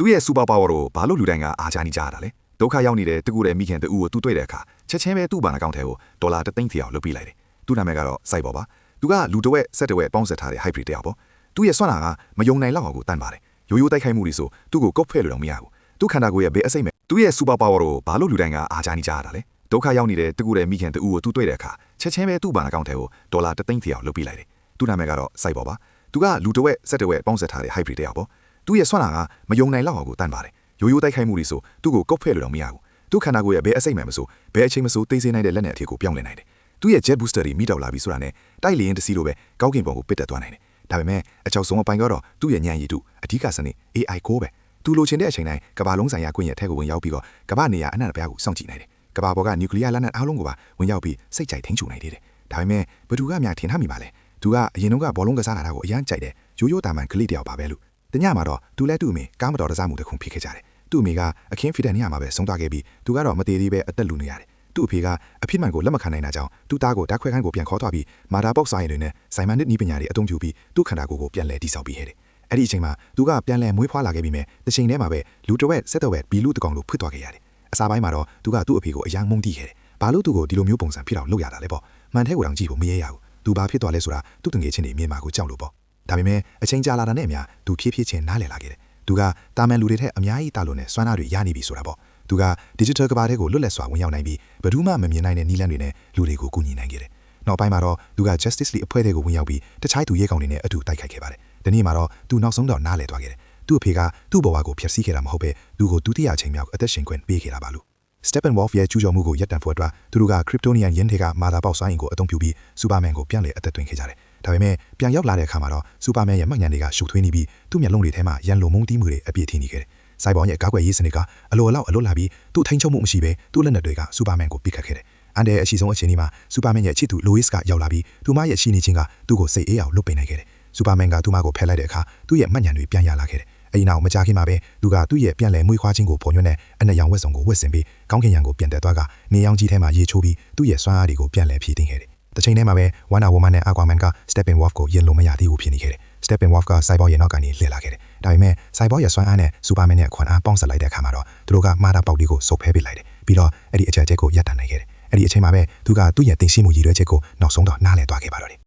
သူ့ရဲ့ super power ကိုဘာလို့လူတိုင်းကအားချနေကြရတာလဲဒုက္ခရောက်နေတဲ့တကူတဲ့မိခင်တူကိုသူတွေ့တဲ့အခါချက်ချင်းပဲသူ့ဘာနှကောင်ထဲကိုဒေါ်လာ3သိန်းစီအောင်လုပ်ပေးလိုက်တယ်သူ့နာမည်ကတော့စိုက်ပေါ်ပါသူကလူတဝက်ဆက်တဝက်ပေါင်းဆက်ထားတဲ့ hybrid တရားပေါ့သူ့ရဲ့စွမ်းနာကမယုံနိုင်လောက်အောင်ကိုတန်ပါတယ်ရိုးရိုးတိုက်ခိုက်မှုတွေဆိုသူ့ကိုကုတ်ဖဲ့လို့တော့မရဘူးသူ့ခန္ဓာကိုယ်ရဲ့ဘေးအစိမ့်မဲ့သူ့ရဲ့ super power ကိုဘာလို့လူတိုင်းကအားချနေကြရတာလဲဒုက္ခရောက်နေတဲ့တကူတဲ့မိခင်တူကိုသူတွေ့တဲ့အခါချက်ချင်းပဲသူ့ဘာနှကောင်ထဲကိုဒေါ်လာ3သိန်းစီအောင်လုပ်ပေးလိုက်တယ်သူ့နာမည်ကတော့စိုက်ပေါ်ပါသူကလူတဝက်ဆက်တဝက်ပေါင်းဆက်ထားတဲ့ hybrid တရားပေါ့သူ့ရဲ့စွမ်းနာကမယုံနိုင်လောက်အောင်ကိုတန်ပါတယ်ရိုးရိုးတိုက်ခိုက်မှုတွေဆိုသူ့ကိုကုတ်ဖဲ့လို့တော့မရဘူးသူ့ခန္ဓာကိုယ်ရဲ့ဘယ်အစိမ့်မှမဆိုဘယ်အချိန်မဆိုသိစေနိုင်တဲ့လက်နဲ့အထည်ကိုပြောင်းလဲနိုင်တယ်သူ့ရဲ့ jet booster တွေမိတောက်လာပြီဆိုတာနဲ့တိုက်လေရင်တစီလိုပဲကောင်းကင်ဘုံကိုပစ်တက်သွားနိုင်တယ်ဒါပေမဲ့အကြောက်ဆုံးအပိုင်းကတော့သူ့ရဲ့ဉာဏ်ရည်တုအဓိကစနစ် AI ကိုပဲသူလိုချင်တဲ့အချိန်တိုင်းကမ္ဘာလုံးဆိုင်ရာကွင်းရဲ့အထက်ကိုဝင်ရောက်ပြီးတော့ကမ္ဘာနေရာအနှံ့အပြားကိုစောင့်ကြည့်နိုင်တယ်ကမ္ဘာပေါ်ကနျူကလ িয়ার လက်နက်အားလုံးကိုပါဝင်ရောက်ပြီးစိတ်ကြိုက်ထိန်းချုပ်နိုင်တယ်ဒါပေမဲ့ဘသူကများထင်ထားမိပါလဲသူကအရင်တုန်းကဘောလုံးကစားတာကိုအရန်ကြိုက်တယ်ရိုးရိုးတာမှန်ကလေးတယောက်ပါပဲလို့တညမှာတော့သူလဲသူ့အမေကားမတော်တဆမှုတစ်ခုဖြစ်ခဲ့ကြတယ်သူ့အမေကအခင်းဖီတဲ့နေရာမှာပဲဆုံးသွားခဲ့ပြီးသူကတော့မသေးသေးပဲအသက်လူနေရတယ်သူ့အဖေကအဖြစ်မှန်ကိုလက်မခံနိုင်တာကြောင့်သူ့သားကိုဓာတ်ခွဲခန်းကိုပြန်ခေါ်သွားပြီးမာတာပေါက်ဆိုင်တွေနဲ့ဆိုင်မန်နစ်နီးပညာတွေအသုံးပြုပြီးသူ့ခန္ဓာကိုယ်ကိုပြန်လဲတိဆောက်ပြီးဟဲ့တယ်အဲ့ဒီအချိန်မှာသူကပြန်လဲမွေးဖွားလာခဲ့ပြီးမြဲတစ်ချိန်တည်းမှာပဲလူတစ်ဝက်ဆက်တစ်ဝက်ဘီလူတကောင်လိုဖွင့်သွားခဲ့ရတယ်အစားပိုင်းမှာတော့သူကသူ့အဖေကိုအယံမုန်းတိခဲ့တယ်ဘာလို့သူ့ကိုဒီလိုမျိုးပုံစံဖြစ်အောင်လုပ်ရတာလဲပေါ့မှန်ထဲကိုတောင်ကြည့်ဖို့မရရဘူးသူဘာဖြစ်သွားလဲဆိုတာသူ့တငယ်ချင်းတွေမြင်မှာကိုကြောက်လို့ပေါ့ဒါပေမဲ့အချိန်ကြာလာတာနဲ့အမျှသူဖြည်းဖြည်းချင်းနားလည်လာခဲ့တယ်သူကတာမန်လူတွေထက်အများကြီးတာလို့နဲ့စွမ်းနာတွေရနေပြီဆိုတာပေါ့သူက digital ကဘာထဲကိုလွတ်လပ်စွာဝင်ရောက်နိုင်ပြီးဘယ်သူမှမမြင်နိုင်တဲ့နည်းလမ်းတွေနဲ့လူတွေကိုကူညီနိုင်ခဲ့တယ်နောက်ပိုင်းမှာတော့သူက Justice League အဖွဲ့တွေကိုဝင်ရောက်ပြီးတခြားသူရဲကောင်တွေနဲ့အတူတိုက်ခိုက်ခဲ့ပါတယ်ဒီနေ့မှာတော့သူနောက်ဆုံးတော့နားလည်သွားခဲ့တယ်သူ့အဖေကသူ့ဘဝကိုဖျက်ဆီးခဲ့တာမဟုတ်ပဲသူ့ကိုဒုတိယအချိန်မြောက်အသက်ရှင်ခွင့်ပေးခဲ့တာပါလို့ Steppenwolf ရဲ့ကျူးကျော်မှုကိုရပ်တန့်ဖို့အတွက်သူတို့က Kryptonian ရင်းတွေကမာတာပေါက်ဆိုင်ကိုအသုံးပြုပြီး Superman ကိုပြန်လည်အသက်သွင်းခဲ့ကြတယ်ဒါပေမဲ့ပြန်ရောက်လာတဲ့အခါမှာတော့ Superman ရဲ့မှတ်ဉာဏ်တွေကရှုပ်ထွေးနေပြီးသူ့မျက်လုံးတွေထဲမှာရန်လိုမုန်းတီးမှုတွေအပြည့်ထင်နေခဲ့တယ်စိုက်ဘောင်ရဲ့ကားကွယ်ရေးစနစ်ကအလိုအလောက်အလွတ်လာပြီးသူ့ထိန်းချုပ်မှုမရှိဘဲသူ့လက်နက်တွေက Superman ကိုပိတ်ခတ်ခဲ့တယ်အန်တဲ့အရှိဆုံးအချိန်ဒီမှာ Superman ရဲ့ချစ်သူ Lois ကရောက်လာပြီးသူမရဲ့ရှိနေခြင်းကသူ့ကိုစိတ်အေးအောင်လွတ်ပိန်နိုင်ခဲ့တယ် Superman ကသူမကိုဖယ်လိုက်တဲ့အခါသူ့ရဲ့မှတ်ဉာဏ်တွေပြန်ရလာခဲ့တယ်အဲဒီနောက်မကြာခင်မှာပဲသူကသူ့ရဲ့ပြန်လည်မွေးခွားခြင်းကိုပုံညွှန်းတဲ့အနက်ရောင်ဝက်စုံကိုဝတ်ဆင်ပြီးကောင်းကင်ယံကိုပြန်တက်သွားကနေရောင်ကြီးထဲမှာရေချိုးပြီးသူ့ရဲ့စွမ်းအားတွေကိုပြန်လည်ဖြည့်တင်းခဲ့တယ်တစ်ချိန်တည်းမှာပဲ Wonder Woman နဲ့ Aquaman က Steppenwolf ကိုယင်လို့မရသေးဘူးဖြစ်နေခဲ့တယ် Steppenwolf ကစိုက်ဘောင်ရဲ့နောက်ကနေလှည့်လာခဲ့တယ်ဒါပေမဲ့စိုက်ဘောင်ရဲ့စွမ်းအားနဲ့ Superman နဲ့ခွန်အားပေါင်းစပ်လိုက်တဲ့အခါမှာတော့သူတို့ကမာတာပေါက်လေးကိုစုပ်ဖဲပေးလိုက်တယ်ပြီးတော့အဲ့ဒီအချက်အကျက်ကိုရပ်တန့်နိုင်ခဲ့တယ်အဲ့ဒီအချိန်မှာပဲသူကသူ့ရဲ့တင်ရှိမှုရည်ရွယ်ချက်ကိုနောက်ဆုံးတော့နားလည်သွားခဲ့ပါတော့တယ်